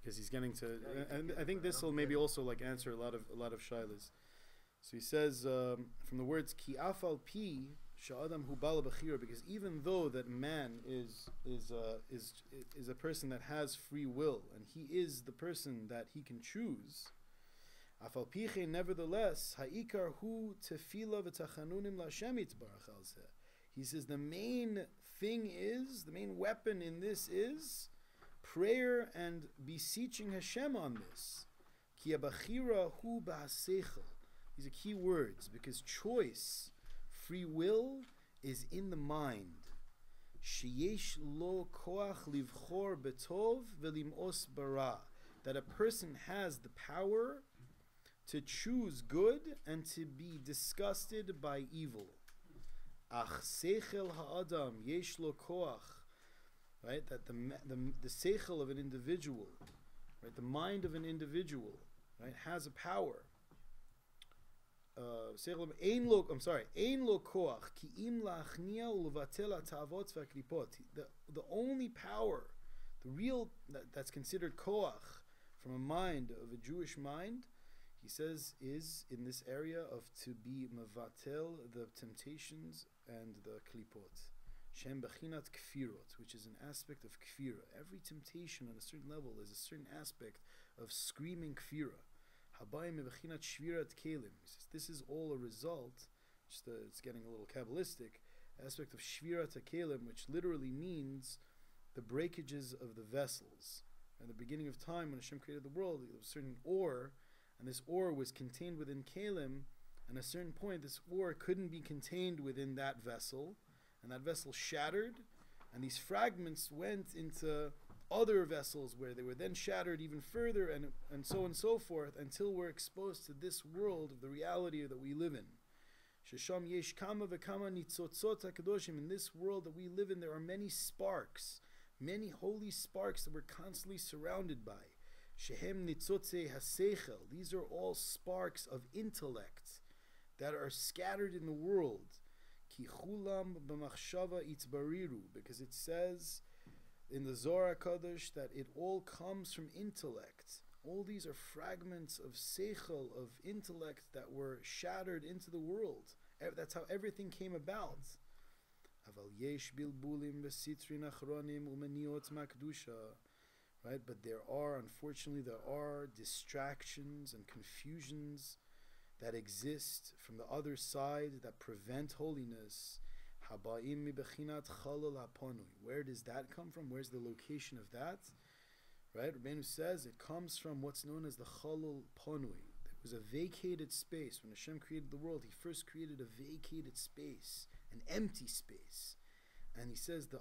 because he's getting to, and I think this will maybe also like answer a lot of shaylas. So he says from the words ki afal pi sha'adam hu bala b'chira, because even though that man is a person that has free will and he is the person that he can choose, afal piche, nevertheless ha'ikar hu teffila v'tachanunim la'Hashem yitbarach al zeh. He says the main thing is, the main weapon in this is prayer and beseeching Hashem on this. Ki abachira hu ba'aseichel. These are key words, because choice, free will, is in the mind. Sheyesh lo koach livchor betov velimos bara. That a person has the power to choose good and to be disgusted by evil. Ach seichel ha'adam yesh lo koach. Right, that the seichel of an individual, right, the mind of an individual, right, has a power. Ein lo koach ki im la'achnia u'levatel ha'ta'avot v'haklipot. The only power, the real that's considered koach from a mind of a Jewish mind, he says, is in this area of to be mevatel the temptations and the klipot. Shem bechinat kfirot, which is an aspect of kfira. Every temptation on a certain level is a certain aspect of screaming kfira. Habayim bechinat shvirat kelim. He says this is all a result. It's getting a little kabbalistic aspect of shvirat kelim, which literally means the breakages of the vessels. At the beginning of time, when Hashem created the world, there was a certain ore, and this ore was contained within kelim. And at a certain point, this ore couldn't be contained within that vessel. And that vessel shattered, and these fragments went into other vessels where they were then shattered even further, and so on and so forth, until we're exposed to this world of the reality that we live in. Shesham yesh kama v'kama nitzotzot hakadoshim. In this world that we live in, there are many sparks, many holy sparks that we're constantly surrounded by. Shehem nitzotze haseichel. These are all sparks of intellect that are scattered in the world. Because it says in the Zohar Kadosh that it all comes from intellect. All these are fragments of seichel, of intellect, that were shattered into the world. That's how everything came about. Right? But unfortunately, there are distractions and confusions that exist from the other side that prevent holiness. Where does that come from? Where's the location of that? Right? Rabbeinu says it comes from what's known as the chalul ponui. There was a vacated space. When Hashem created the world, He first created a vacated space, an empty space. And He says the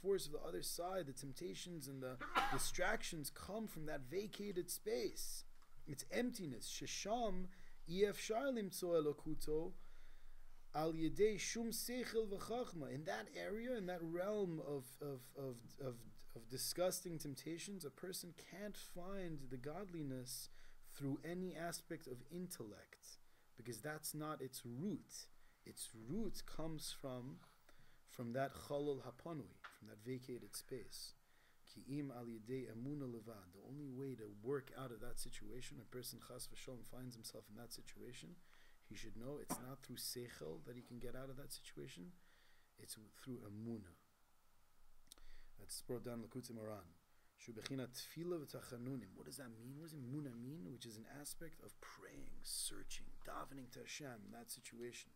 force of the other side, the temptations and the distractions come from that vacated space. It's emptiness. Shesham Efshar limtzo elokuto al yedei shum seichel v'chachma. In that area, in that realm of disgusting temptations, a person can't find the godliness through any aspect of intellect, because that's not its root. Its root comes from that chalul hapanui, from that vacated space. Ki'im al yedei emuna levad. The only way to work out of that situation, a person chas v'sholom finds himself in that situation, he should know it's not through seichel that he can get out of that situation. It's through emuna. That's brought down L'Kutei Moran. Shu bechinat teffila v'tachanunim. What does that mean? What does emuna mean? Which is an aspect of praying, searching, davening to Hashem in that situation.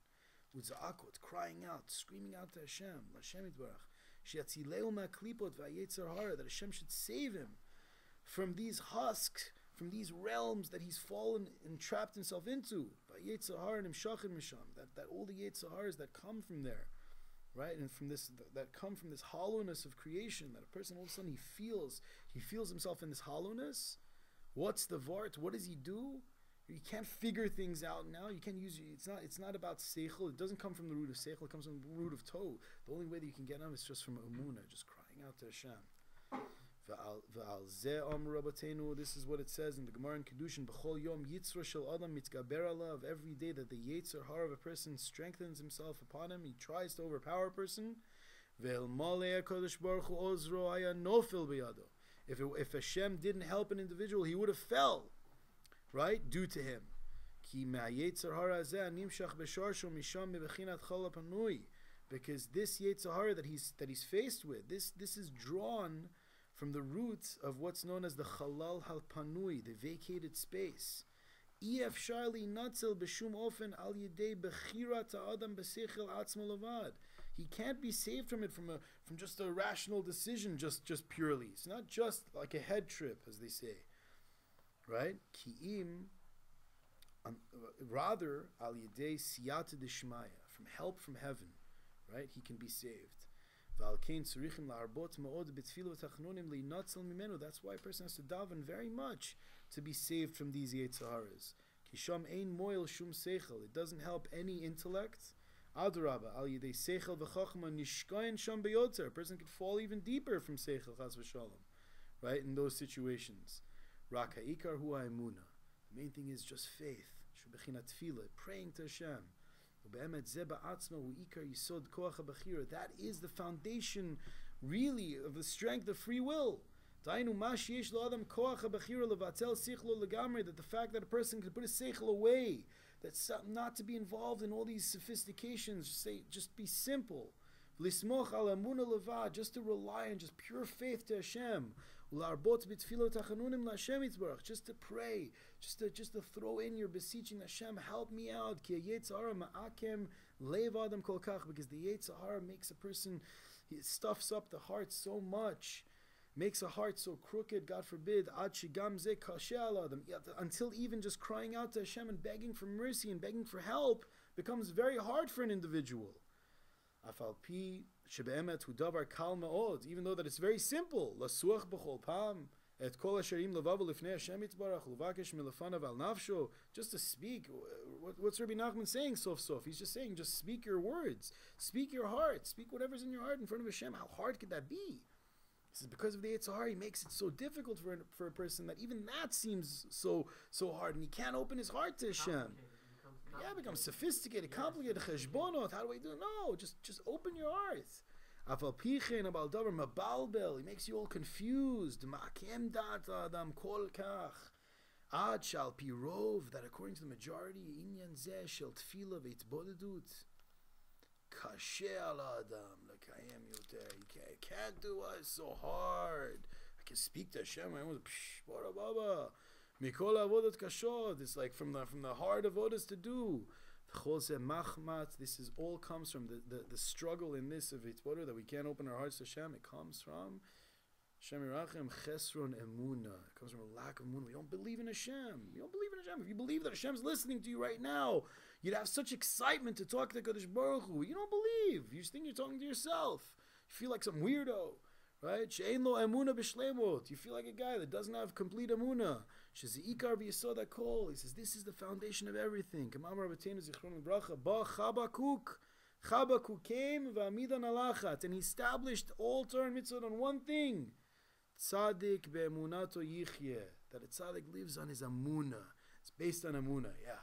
U'za'akot, crying out, screaming out to Hashem, Hashem yitbarach. That Hashem should save him from these husks, from these realms that he's fallen and trapped himself into. That all the Yetzirahs that come from there, right, and from this that come from this hollowness of creation, that a person all of a sudden he feels himself in this hollowness. What's the vart? What does he do? You can't figure things out now. You can't use it's not about seichel. It doesn't come from the root of seichel. It comes from the root of tohu. The only way that you can get them is just from emunah, just crying out to Hashem. This is what it says in the Gemara in Kedushin. B'chol yom yitzro shel adam mitgaber alav. Every day that the yetzer hara of a person strengthens himself upon him, he tries to overpower a person. Ve'el malei HaKadosh Baruch Hu ozro haya nofel b'yado. If Hashem didn't help an individual, he would have fell, right? Due to him. Because this Yetzer Hara that he's faced with, this is drawn from the roots of what's known as the Chalal Halpanui, the vacated space. He can't be saved from it from just a rational decision, just purely. It's not just like a head trip, as they say, right? Rather al yedei siyata deshmaya, from help from heaven, right? He can be saved. That's why a person has to daven very much to be saved from these Yetzer Haras. It doesn't help any intellect. A person could fall even deeper from seichel, chas v'shalom, right? In those situations. The main thing is just faith. Teffila, praying to Hashem. That is the foundation, really, of the strength of free will. That the fact that a person can put his seichel away, that's not to be involved in all these sophistications, just be simple. Just to rely on just pure faith to Hashem. Just to pray, just to throw in your beseeching Hashem, help me out. Because the Yetzer Hara makes a person, he stuffs up the heart so much, makes a heart so crooked, God forbid, until even just crying out to Hashem and begging for mercy and begging for help becomes very hard for an individual. Even though that it's very simple, just to speak. What's Rebbe Nachman saying? Sof. He's just saying, just speak your words, speak your heart, speak whatever's in your heart in front of Hashem. How hard could that be? This is because of the Yetzer Hara. He makes it so difficult for a person that even that seems so hard, and he can't open his heart to Hashem. Yeah, it becomes sophisticated, complicated. Cheshbonot. How do I do it? No, just open your heart. He makes you all confused. That according to the majority, you can't do it. It's so hard. I can speak to Hashem. It's like from the hard avodas to do. This is all comes from the struggle in this of Yitzboder, that we can't open our hearts to Hashem. It comes from Hashem Yirachem Chesron Emuna. It comes from a lack of Emunah. We don't believe in Hashem. If you believe that Hashem's listening to you right now, you'd have such excitement to talk to Kadosh Baruch Hu. You don't believe. You just think you're talking to yourself. You feel like some weirdo. Right? She'ein lo emuna b'shleimot. You feel like a guy that doesn't have complete emuna. She'zeikar b'yesod hakol. He says, this is the foundation of everything. K'mamar Rabbeinu zichron l'bracha. Ba Chabakuk. Chabakuk came v'amidan alachat. And he established all Torah and mitzvot on one thing. Tzadik be'emunato yichyeh. That a tzadik lives on his emuna. It's based on emuna, yeah.